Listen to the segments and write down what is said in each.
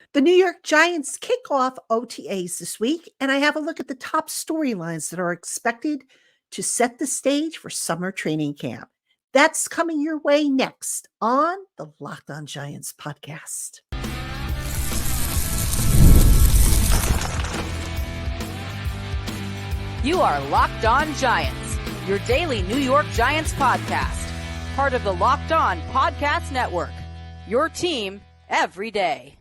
The New York Giants kick off OTAs this week, and I have a look at the top storylines that are expected to set the stage for summer training camp. That's coming your way next on the Locked On Giants podcast. You are Locked On Giants, your daily New York Giants podcast, part of the Locked On Podcast Network, your team every day.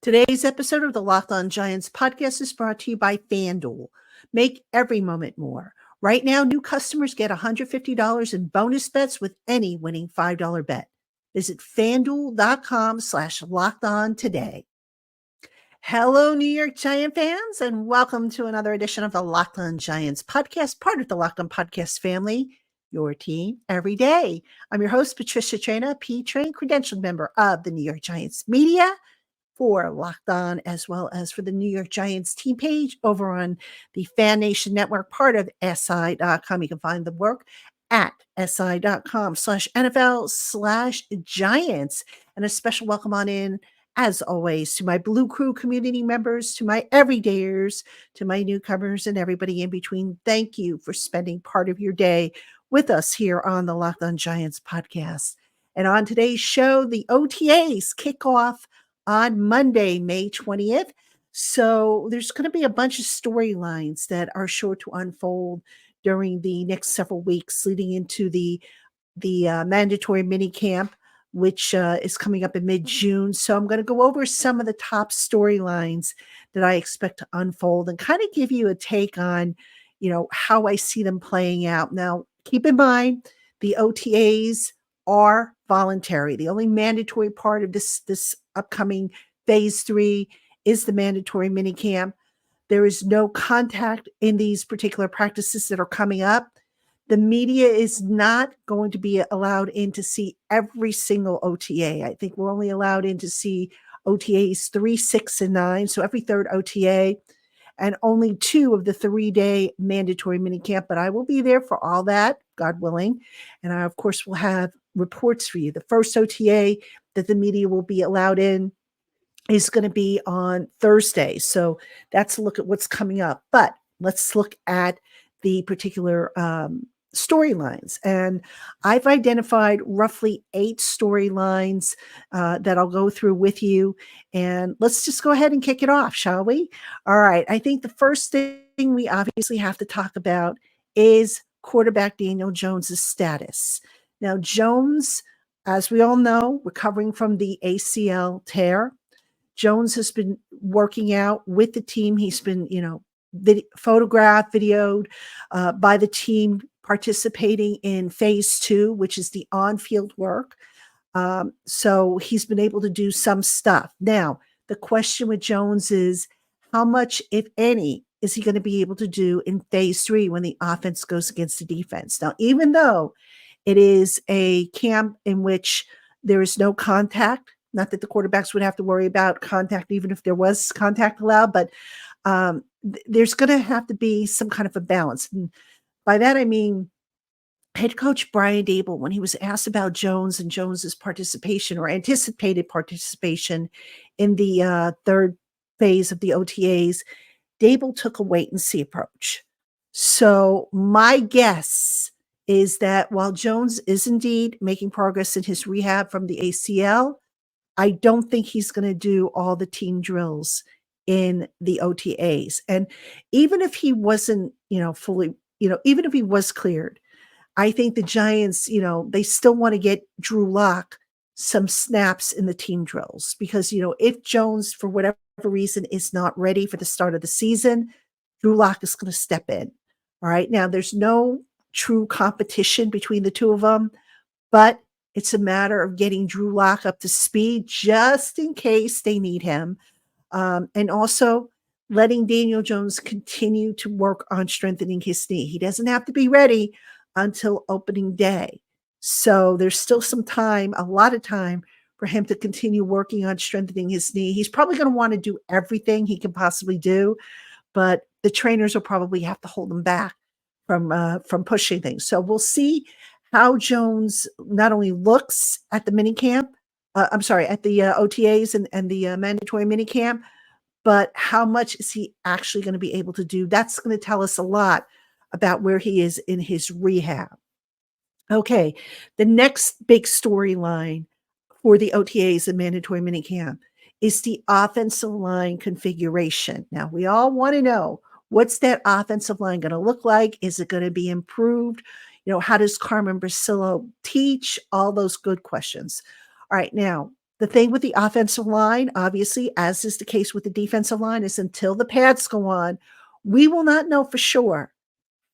Today's episode of the Locked On Giants podcast is brought to you by FanDuel. Make every moment more. Right now, new customers get $150 in bonus bets with any winning $5 bet. Visit FanDuel.com/LockedOn today. Hello, New York Giant fans, and welcome to another edition of the Locked On Giants podcast, part of the Locked On Podcast family, your team every day. I'm your host, Patricia Traina, P-Train, credentialed member of the New York Giants media for Locked On, as well as for the New York Giants team page over on the Fan Nation Network, part of SI.com. You can find the work at SI.com/NFL/Giants. And a special welcome on in, as always, to my Blue Crew community members, to my everydayers, to my newcomers, and everybody in between. Thank you for spending part of your day with us here on the Locked On Giants podcast. And on today's show, the OTAs kick off on Monday, May 20th. So there's going to be a bunch of storylines that are sure to unfold during the next several weeks leading into the mandatory mini camp, which is coming up in mid-June. So I'm going to go over some of the top storylines that I expect to unfold and kind of give you a take on, how I see them playing out. Now, keep in mind, the OTAs are voluntary. The only mandatory part of this upcoming phase 3 is the mandatory minicamp. There is no contact in these particular practices that are coming up. The media is not going to be allowed in to see every single OTA. I think we're only allowed in to see OTAs 3, 6, and 9. So every third OTA, and only 2 of the 3-day mandatory minicamp. But I will be there for all that, God willing. And I, of course, will have reports for you. The first OTA that the media will be allowed in is going to be on Thursday. So that's a look at what's coming up. But let's look at the particular storylines. And I've identified roughly 8 storylines that I'll go through with you. And let's just go ahead and kick it off, shall we? All right. I think the first thing we obviously have to talk about is quarterback Daniel Jones's status. Now, Jones, as we all know, recovering from the ACL tear. Jones has been working out with the team. He's been, photographed, videoed by the team participating in phase 2, which is the on-field work. So he's been able to do some stuff. Now, the question with Jones is how much, if any, is he going to be able to do in phase 3 when the offense goes against the defense? Now, even though it is a camp in which there is no contact, not that the quarterbacks would have to worry about contact, even if there was contact allowed, but there's going to have to be some kind of a balance. And by that, I mean, head coach Brian Daboll, when he was asked about Jones and Jones's participation or anticipated participation in the third phase of the OTAs, Daboll took a wait and see approach. So my guess is that while Jones is indeed making progress in his rehab from the ACL, I don't think he's going to do all the team drills in the OTAs. And even if he wasn't, fully, even if he was cleared, I think the Giants, they still want to get Drew Lock some snaps in the team drills because, if Jones, for whatever reason, is not ready for the start of the season, Drew Lock is going to step in. All right. Now, there's no true competition between the two of them, but it's a matter of getting Drew Lock up to speed just in case they need him. And also letting Daniel Jones continue to work on strengthening his knee. He doesn't have to be ready until opening day. So there's still some time, a lot of time for him to continue working on strengthening his knee. He's probably going to want to do everything he can possibly do, but the trainers will probably have to hold him back from pushing things. So we'll see how Jones not only looks at the minicamp, I'm sorry, at the OTAs and the mandatory minicamp, but how much is he actually going to be able to do? That's going to tell us a lot about where he is in his rehab. Okay, the next big storyline for the OTAs and mandatory minicamp is the offensive line configuration. Now, we all want to know, what's that offensive line going to look like? Is it going to be improved? How does Carmen Brasillo teach? All those good questions. All right, now, the thing with the offensive line, obviously, as is the case with the defensive line, is until the pads go on, we will not know for sure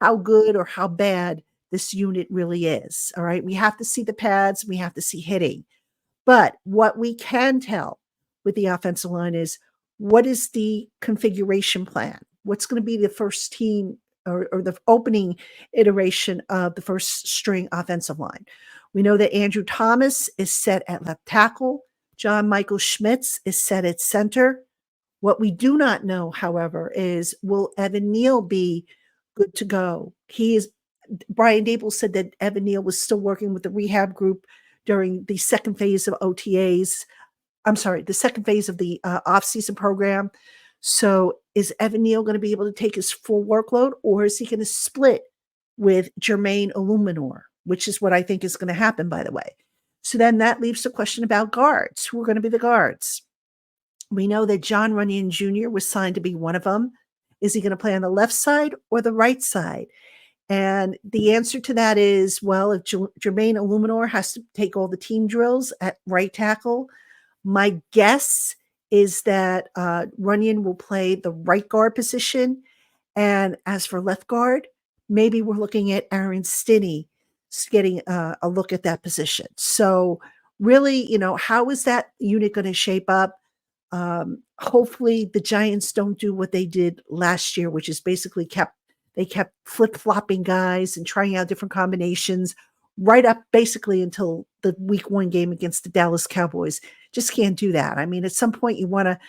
how good or how bad this unit really is. All right. We have to see the pads, we have to see hitting. But what we can tell with the offensive line is, what is the configuration plan? What's going to be the first team, or the opening iteration of the first string offensive line? We know that Andrew Thomas is set at left tackle. John Michael Schmitz is set at center. What we do not know, however, is, will Evan Neal be good to go? Brian Dable said that Evan Neal was still working with the rehab group during the second phase of OTAs. I'm sorry, the second phase of the off-season program. So is Evan Neal going to be able to take his full workload, or is he going to split with Jermaine Illuminor, which is what I think is going to happen, by the way. So then that leaves the question about guards. Who are going to be the guards? We know that John Runyon Jr. was signed to be one of them. Is he going to play on the left side or the right side? And the answer to that is, well, if Jermaine Illuminor has to take all the team drills at right tackle, my guess is that Runyon will play the right guard position. And as for left guard, maybe we're looking at Aaron Stinney getting a look at that position. So really, how is that unit going to shape up? Hopefully the Giants don't do what they did last year, which is basically kept flip-flopping guys and trying out different combinations right up basically until the week 1 game against the Dallas Cowboys. Just can't do that. I mean, at some point you want to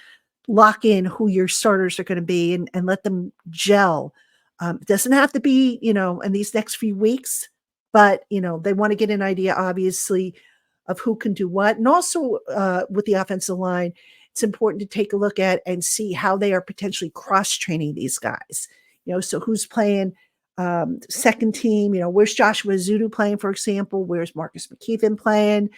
lock in who your starters are going to be and let them gel. It doesn't have to be, in these next few weeks, but, they want to get an idea, obviously, of who can do what. And also with the offensive line, it's important to take a look at and see how they are potentially cross-training these guys. So who's playing second team? Where's Joshua Zudu playing, for example? Where's Marcus McKeithen playing?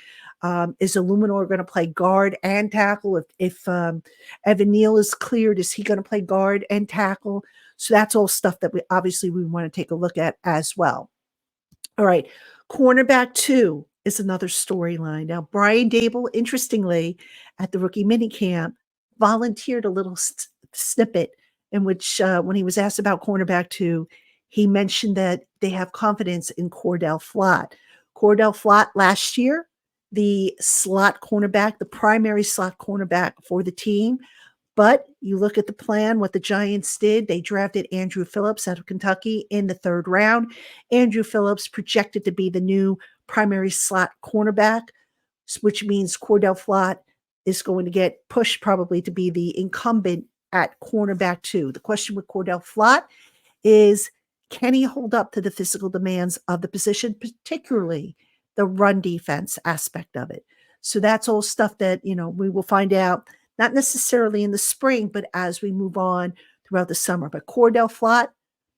Is Illuminor going to play guard and tackle? If Evan Neal is cleared, is he going to play guard and tackle? So that's all stuff that we want to take a look at as well. All right, cornerback 2 is another storyline. Now, Brian Dable, interestingly, at the rookie minicamp, volunteered a little snippet in which, when he was asked about cornerback 2, he mentioned that they have confidence in Cordell Flott. Cordell Flott last year, the slot cornerback, the primary slot cornerback for the team. But you look at the plan, what the Giants did, they drafted Andrew Phillips out of Kentucky in the 3rd round. Andrew Phillips projected to be the new primary slot cornerback, which means Cordell Flott is going to get pushed probably to be the incumbent at cornerback 2. The question with Cordell Flott is, can he hold up to the physical demands of the position, particularly the run defense aspect of it? So that's all stuff that, we will find out, not necessarily in the spring, but as we move on throughout the summer. But Cordell Flott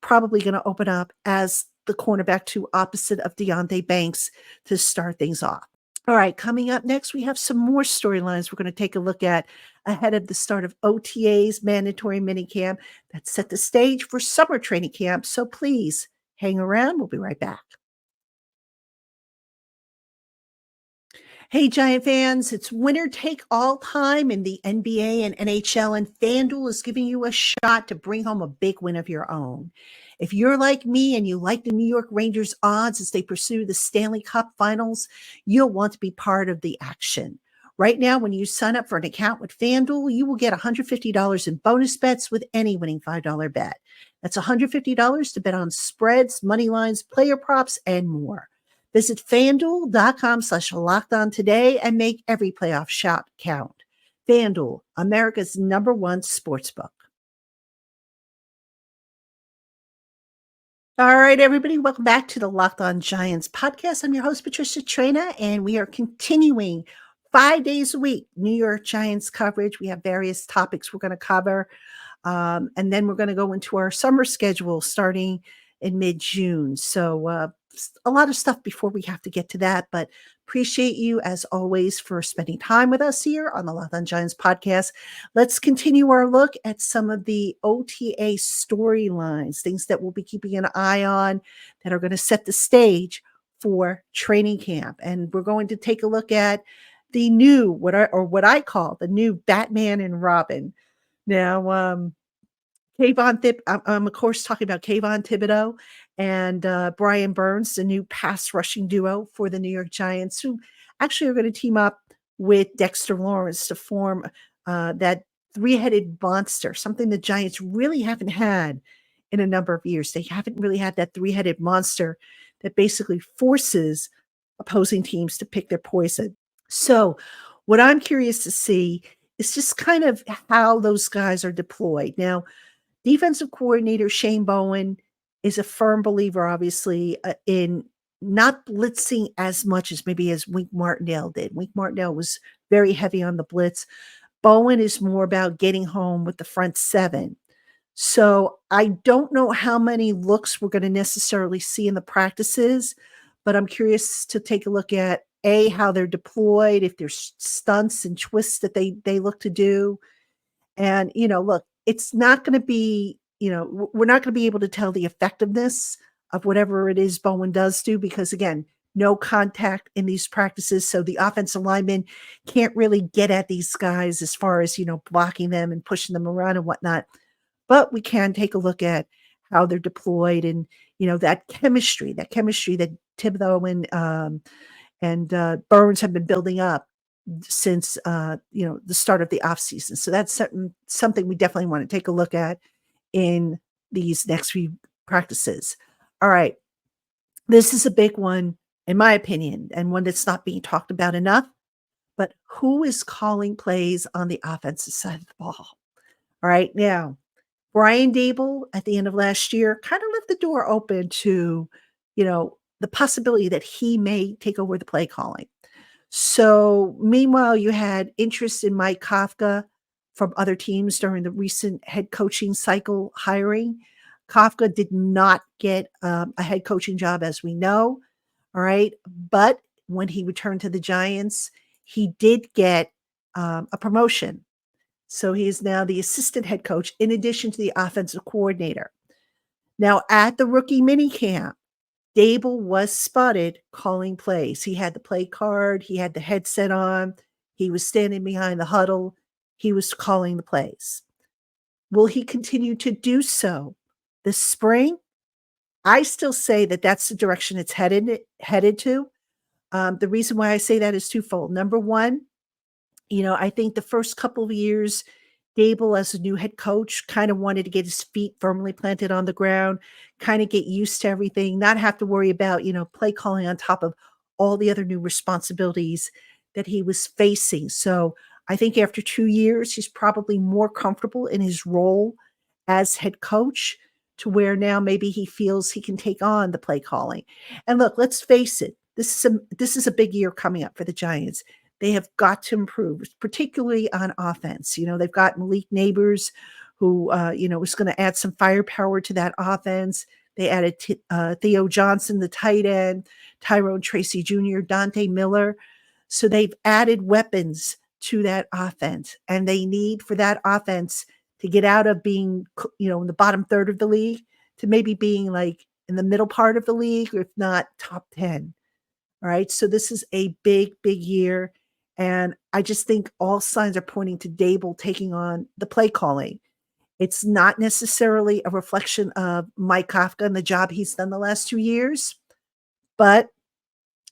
probably going to open up as the cornerback 2 opposite of Deonte Banks to start things off. All right, coming up next, we have some more storylines we're going to take a look at ahead of the start of OTA's mandatory minicamp that set the stage for summer training camp. So please hang around. We'll be right back. Hey, Giant fans, it's winner take all time in the NBA and NHL, and FanDuel is giving you a shot to bring home a big win of your own. If you're like me and you like the New York Rangers odds as they pursue the Stanley Cup Finals, you'll want to be part of the action. Right now, when you sign up for an account with FanDuel, you will get $150 in bonus bets with any winning $5 bet. That's $150 to bet on spreads, money lines, player props, and more. Visit FanDuel.com/lockedon today and make every playoff shot count. FanDuel, America's #1 sportsbook. All right, everybody, welcome back to the Locked On Giants podcast. I'm your host, Patricia Traina, and we are continuing 5 days a week, New York Giants coverage. We have various topics we're going to cover. And then we're going to go into our summer schedule starting in mid-June. So a lot of stuff before we have to get to that. But appreciate you, as always, for spending time with us here on the Locked On Giants podcast. Let's continue our look at some of the OTA storylines, things that we'll be keeping an eye on that are going to set the stage for training camp. And we're going to take a look at the new, what I call the new Batman and Robin. Now, I'm of course talking about Kayvon Thibodeau and Brian Burns, the new pass rushing duo for the New York Giants, who actually are going to team up with Dexter Lawrence to form that three-headed monster, something the Giants really haven't had in a number of years. They haven't really had that three-headed monster that basically forces opposing teams to pick their poison. So, what I'm curious to see is just kind of how those guys are deployed. Now, defensive coordinator Shane Bowen is a firm believer, obviously, in not blitzing as much as maybe as Wink Martindale did. Wink Martindale was very heavy on the blitz. Bowen is more about getting home with the front seven. So I don't know how many looks we're going to necessarily see in the practices, but I'm curious to take a look at how they're deployed, if there's stunts and twists that they look to do. And, look, it's not going to be, we're not going to be able to tell the effectiveness of whatever it is Bowen does do, because again, no contact in these practices. So the offensive linemen can't really get at these guys as far as, blocking them and pushing them around and whatnot. But we can take a look at how they're deployed and, that chemistry that Thibodeau and Burns have been building up since the start of the offseason. So that's something we definitely want to take a look at in these next few practices. All right. This is a big one, in my opinion, and one that's not being talked about enough. But who is calling plays on the offensive side of the ball? All right. Now, Brian Dable at the end of last year kind of left the door open to, the possibility that he may take over the play calling. So meanwhile, you had interest in Mike Kafka from other teams during the recent head coaching cycle hiring. Kafka did not get a head coaching job, as we know. All right. But when he returned to the Giants, he did get a promotion. So he is now the assistant head coach in addition to the offensive coordinator. Now, at the rookie minicamp, Dable was spotted calling plays. He had the play card. He had the headset on. He was standing behind the huddle. He was calling the plays. Will he continue to do so this spring? I still say that that's the direction it's headed to. The reason why I say that is twofold. Number one, I think the first couple of years, Dable, as a new head coach, kind of wanted to get his feet firmly planted on the ground, kind of get used to everything, not have to worry about, play calling on top of all the other new responsibilities that he was facing. So I think after 2 years, he's probably more comfortable in his role as head coach, to where now maybe he feels he can take on the play calling. And look, let's face it, this is a big year coming up for the Giants. They have got to improve, particularly on offense. They've got Malik Neighbors, who, is going to add some firepower to that offense. They added Theo Johnson, the tight end, Tyrone Tracy Jr., Dante Miller. So they've added weapons to that offense, and they need for that offense to get out of being, in the bottom third of the league to maybe being like in the middle part of the league, or if not top 10. All right. So this is a big, big year. And I just think all signs are pointing to Dable taking on the play calling. It's not necessarily a reflection of Mike Kafka and the job he's done the last 2 years, but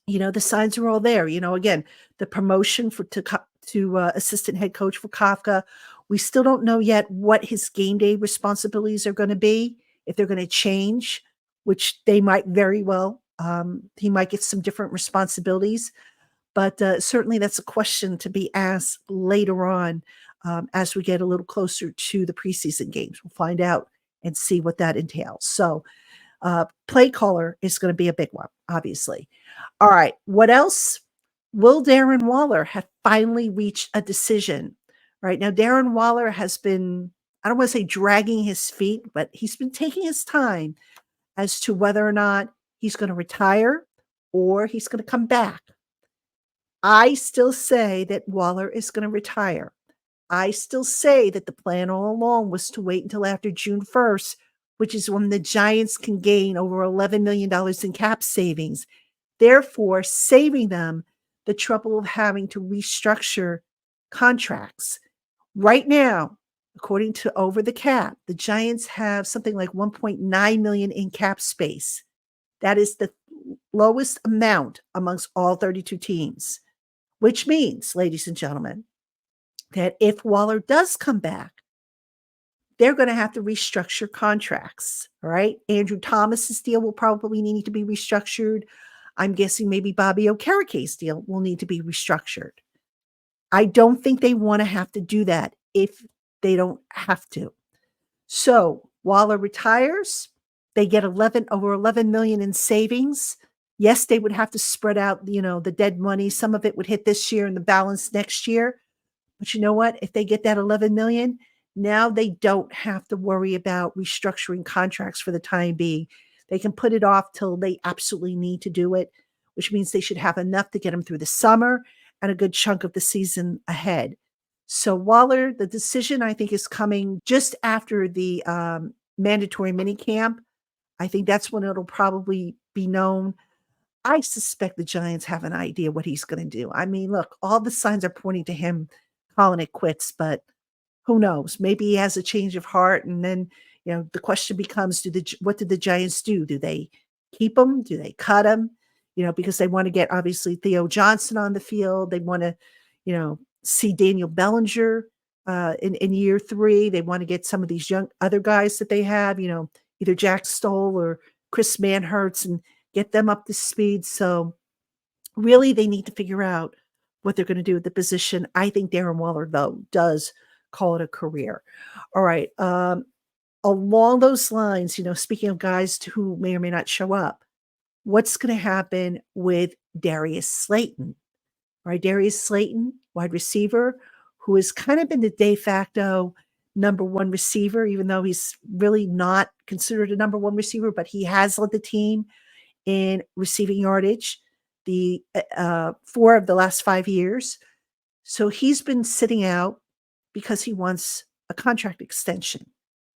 the signs are all there. Again, the promotion to assistant head coach for Kafka. We still don't know yet what his game day responsibilities are going to be, if they're going to change, which they might very well. He might get some different responsibilities. But certainly that's a question to be asked later on as we get a little closer to the preseason games. We'll find out and see what that entails. So play caller is going to be a big one, obviously. All right. What else? Will Darren Waller have finally reached a decision? Right now, Darren Waller has been, I don't want to say dragging his feet, but he's been taking his time as to whether or not he's going to retire or he's going to come back. I still say that Waller is going to retire. I still say that the plan all along was to wait until after June 1st, which is when the Giants can gain over $11 million in cap savings, therefore saving them the trouble of having to restructure contracts. Right now, according to Over the Cap, the Giants have something like 1.9 million in cap space. That is the lowest amount amongst all 32 teams, which means, ladies and gentlemen, that if Waller does come back, they're going to have to restructure contracts. All right. Andrew Thomas's deal will probably need to be restructured. I'm guessing maybe Bobby Okereke's deal will need to be restructured. I don't think they want to have to do that if they don't have to. So Waller retires, they get over 11 million in savings. Yes, they would have to spread out, the dead money. Some of it would hit this year and the balance next year. But you know what? If they get that 11 million, now they don't have to worry about restructuring contracts for the time being. They can put it off till they absolutely need to do it, which means they should have enough to get them through the summer and a good chunk of the season ahead. So Waller, the decision I think is coming just after the mandatory minicamp. I think that's when it'll probably be known. I suspect the Giants have an idea what he's going to do. I mean, look, all the signs are pointing to him calling it quits, but who knows? Maybe he has a change of heart, and then the question becomes: what did the Giants do? Do they keep him? Do they cut him? Because they want to get obviously Theo Johnson on the field. They want to, see Daniel Bellinger in year 3. They want to get some of these young other guys that they have. Either Jack Stoll or Chris Manhertz, and get them up to speed. So really, they need to figure out what they're going to do at the position. I think Darren Waller, though, does call it a career. All right. Along those lines, speaking of guys who may or may not show up, what's going to happen with Darius Slayton? All right, Darius Slayton, wide receiver, who has kind of been the de facto number one receiver, even though he's really not considered a number one receiver, but he has led the team in receiving yardage the 4 of the last 5 years. So he's been sitting out because he wants a contract extension,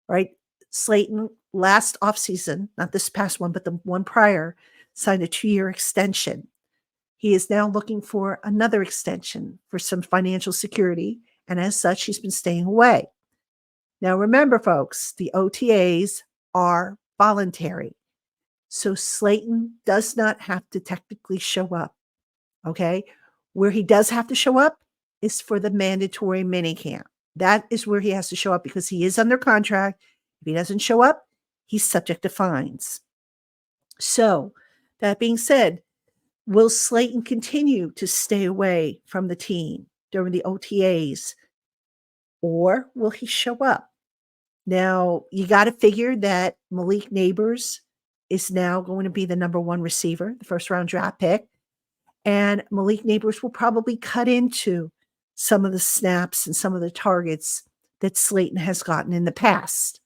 right? Slayton last offseason, not this past one, but the one prior, signed a 2-year extension. He is now looking for another extension for some financial security, and as such, he's been staying away. Now, remember, folks, the OTAs are voluntary. So Slayton does not have to technically show up, okay? Where he does have to show up is for the mandatory minicamp. That is where he has to show up because he is under contract. If he doesn't show up, he's subject to fines. So, that being said, will Slayton continue to stay away from the team during the OTAs, or will he show up? Now, you got to figure that Malik Neighbors is now going to be the number one receiver, the first-round draft pick, and Malik Neighbors will probably cut into some of the snaps and some of the targets that Slayton has gotten in the past.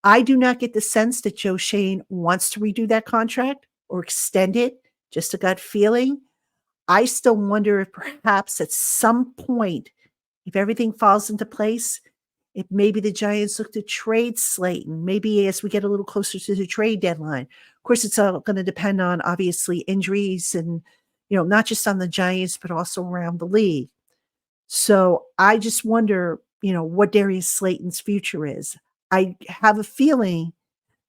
I do not get the sense that Joe Schoen wants to redo that contract or extend it, just a gut feeling. I still wonder if perhaps at some point, if everything falls into place, if maybe the Giants look to trade Slayton, maybe as we get a little closer to the trade deadline. Of course, it's all going to depend on, obviously, injuries and, not just on the Giants, but also around the league. So I just wonder, what Darius Slayton's future is. I have a feeling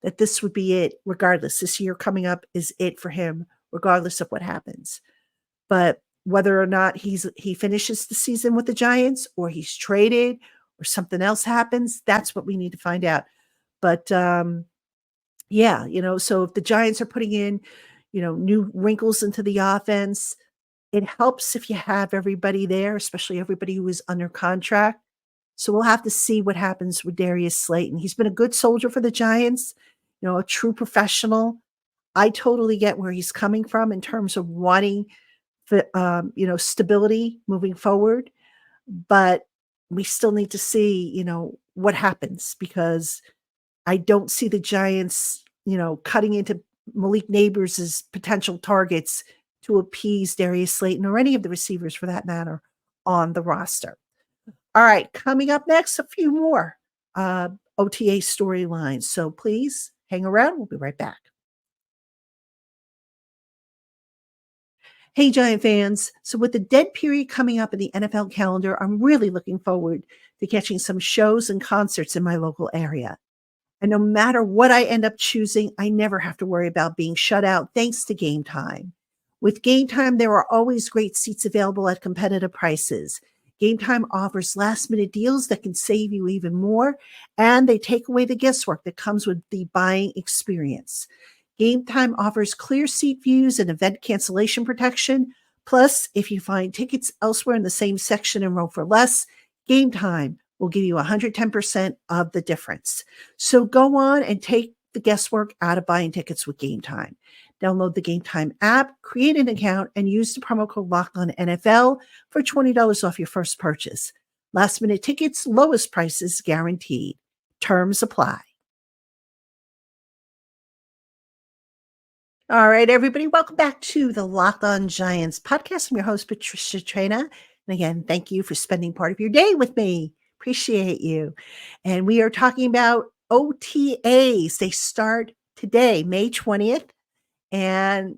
that this would be it regardless. This year coming up is it for him, regardless of what happens. But whether or not he finishes the season with the Giants or he's traded or something else happens, that's what we need to find out. But so if the Giants are putting in, new wrinkles into the offense, it helps if you have everybody there, especially everybody who is under contract. So we'll have to see what happens with Darius Slayton. He's been a good soldier for the Giants, a true professional. I totally get where he's coming from in terms of wanting stability moving forward, but we still need to see, what happens because I don't see the Giants, cutting into Malik Neighbors' potential targets to appease Darius Slayton or any of the receivers for that matter on the roster. All right, coming up next, a few more OTA storylines. So please hang around. We'll be right back. Hey, Giant fans. So, with the dead period coming up in the NFL calendar, I'm really looking forward to catching some shows and concerts in my local area. And no matter what I end up choosing, I never have to worry about being shut out thanks to Game Time. With Game Time, there are always great seats available at competitive prices. Game Time offers last minute deals that can save you even more, and they take away the guesswork that comes with the buying experience. Game Time offers clear seat views and event cancellation protection. Plus, if you find tickets elsewhere in the same section and row for less, Game Time will give you 110% of the difference. So go on and take the guesswork out of buying tickets with Game Time. Download the Game Time app, create an account, and use the promo code LOCKEDONNFL for $20 off your first purchase. Last minute tickets, lowest prices guaranteed. Terms apply. All right, everybody, welcome back to the Locked On Giants podcast. I'm your host, Patricia Traina. And again, thank you for spending part of your day with me. Appreciate you. And we are talking about OTAs. They start today, May 20th. And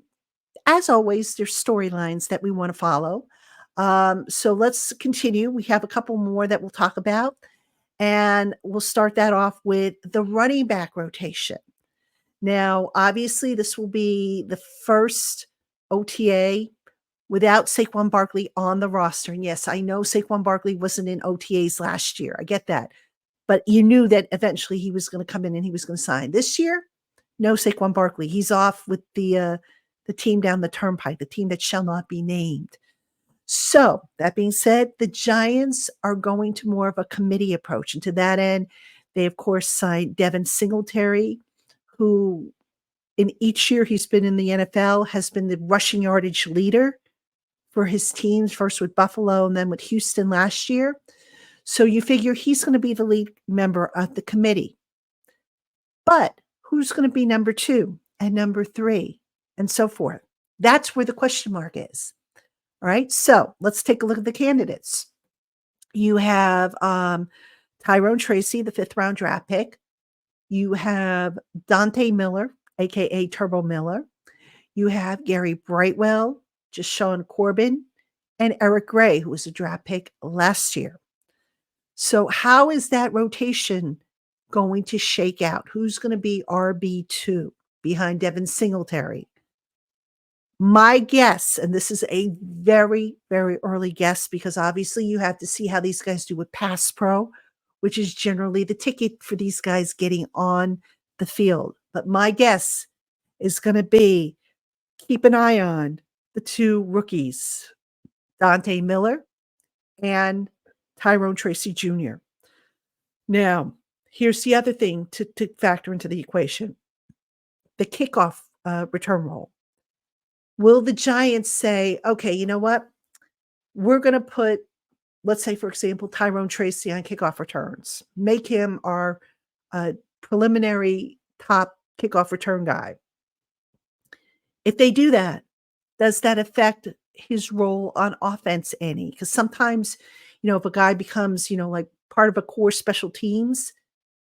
as always, there's storylines that we want to follow. So let's continue. We have a couple more that we'll talk about. And we'll start that off with the running back rotation. Now, obviously, this will be the first OTA without Saquon Barkley on the roster. And yes, I know Saquon Barkley wasn't in OTAs last year. I get that. But you knew that eventually he was going to come in and he was going to sign. This year, no Saquon Barkley. He's off with the team down the turnpike, the team that shall not be named. So that being said, the Giants are going to more of a committee approach. And to that end, they, of course, signed Devin Singletary, who in each year he's been in the NFL has been the rushing yardage leader for his teams, first with Buffalo and then with Houston last year. So you figure he's going to be the lead member of the committee. But who's going to be number 2 and number 3 and so forth? That's where the question mark is. All right, so let's take a look at the candidates. You have Tyrone Tracy, the 5th round draft pick. You have Dante Miller, a.k.a. Turbo Miller. You have Gary Brightwell, Deshaun Corbin, and Eric Gray, who was a draft pick last year. So how is that rotation going to shake out? Who's going to be RB2 behind Devin Singletary? My guess, and this is a very, very early guess because obviously you have to see how these guys do with Pass Pro, which is generally the ticket for these guys getting on the field. But my guess is going to be keep an eye on the 2 rookies, Dante Miller and Tyrone Tracy Jr. Now, here's the other thing to factor into the equation. The kickoff return role. Will the Giants say, okay, you know what? We're going to put, let's say, for example, Tyrone Tracy on kickoff returns. Make him our preliminary top kickoff return guy. If they do that, does that affect his role on offense any? Because sometimes, if a guy becomes, like part of a core special teams,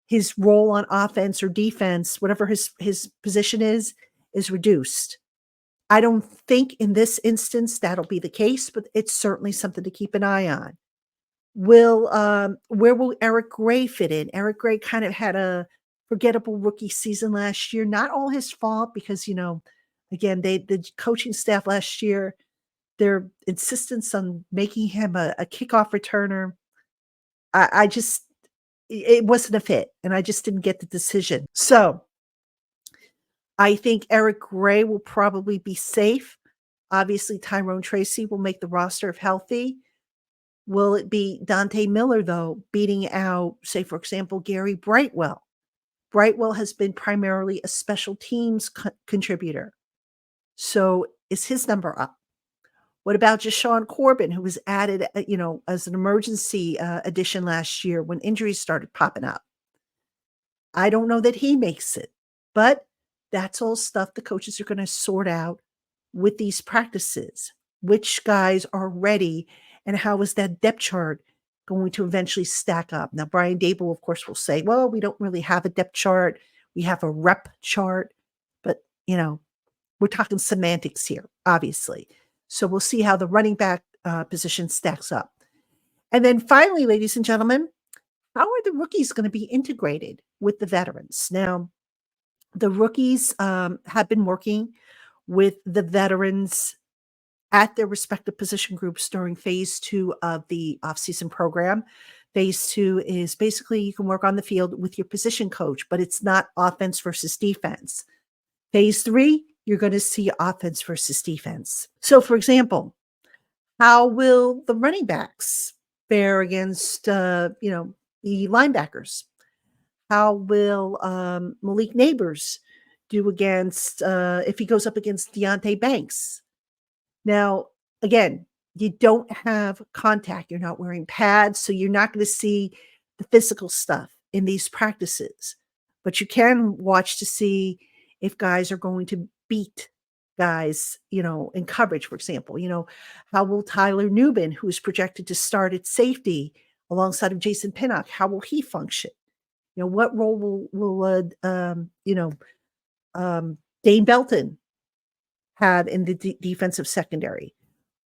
his role on offense or defense, whatever his position is reduced. I don't think in this instance that'll be the case, but it's certainly something to keep an eye on. Where will Eric Gray fit in? Eric Gray kind of had a forgettable rookie season last year. Not all his fault because, again, the coaching staff last year, their insistence on making him a kickoff returner, it wasn't a fit, and I just didn't get the decision. So I think Eric Gray will probably be safe. Obviously, Tyrone Tracy will make the roster if healthy. Will it be Dante Miller, though, beating out, say, for example, Gary Brightwell? Brightwell has been primarily a special teams contributor. So is his number up? What about Jashawn Corbin, who was added, as an emergency addition last year when injuries started popping up? I don't know that he makes it, but that's all stuff the coaches are going to sort out with these practices. Which guys are ready, and how is that depth chart going to eventually stack up? Now, Brian Dable, of course, will say, well, we don't really have a depth chart. We have a rep chart, but, we're talking semantics here, obviously. So we'll see how the running back position stacks up. And then finally, ladies and gentlemen, how are the rookies going to be integrated with the veterans? Now, the rookies have been working with the veterans at their respective position groups during phase 2 of the offseason program. Phase 2 is basically you can work on the field with your position coach, but it's not offense versus defense. Phase 3, you're going to see offense versus defense. So, for example, how will the running backs fare against, the linebackers? How will Malik Neighbors do against if he goes up against Deontay Banks? Now, again, you don't have contact. You're not wearing pads, so you're not going to see the physical stuff in these practices. But you can watch to see if guys are going to beat guys, in coverage, for example. How will Tyler Newman, who is projected to start at safety alongside of Jason Pinnock, how will he function? What role will Dane Belton have in the defensive secondary?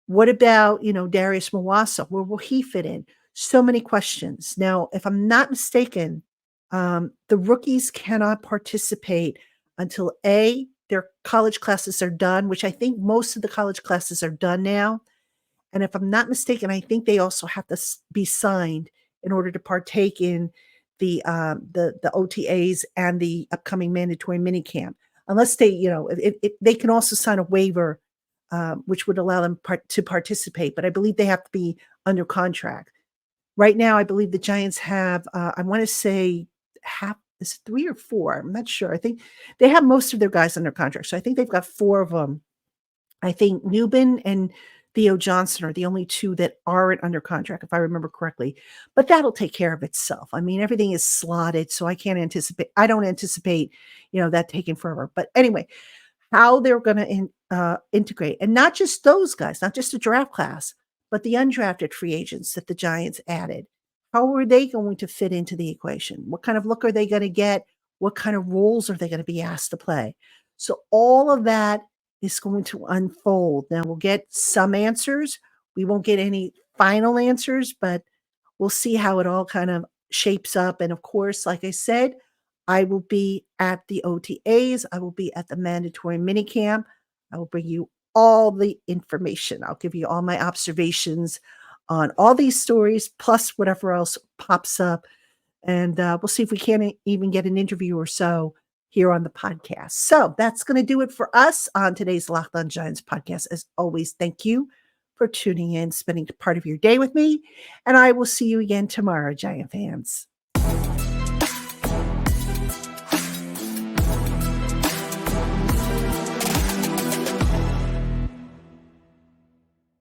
What about, Darius Mawasa? Where will he fit in? So many questions. Now, if I'm not mistaken, the rookies cannot participate until their college classes are done, which I think most of the college classes are done now. And if I'm not mistaken, I think they also have to be signed in order to partake in the OTAs and the upcoming mandatory minicamp. Unless they, they can also sign a waiver, which would allow them to participate. But I believe they have to be under contract. Right now, I believe the Giants have, I want to say, is it 3 or 4? I'm not sure. I think they have most of their guys under contract. So I think they've got 4 of them. I think Newman and Theo Johnson are the only 2 that aren't under contract, if I remember correctly. But that'll take care of itself. I mean, everything is slotted, so I don't anticipate, that taking forever. But anyway, how they're going to integrate, and not just those guys, not just the draft class, but the undrafted free agents that the Giants added. How are they going to fit into the equation? What kind of look are they going to get? What kind of roles are they going to be asked to play? So all of that is going to unfold. Now, we'll get some answers. We won't get any final answers, but we'll see how it all kind of shapes up. And of course, like I said, I will be at the OTAs. I will be at the mandatory minicamp. I will bring you all the information. I'll give you all my observations on all these stories, plus whatever else pops up. And we'll see if we can't even get an interview or so here on the podcast. So that's going to do it for us on today's Locked On Giants podcast. As always, thank you for tuning in, spending part of your day with me. And I will see you again tomorrow, Giant fans.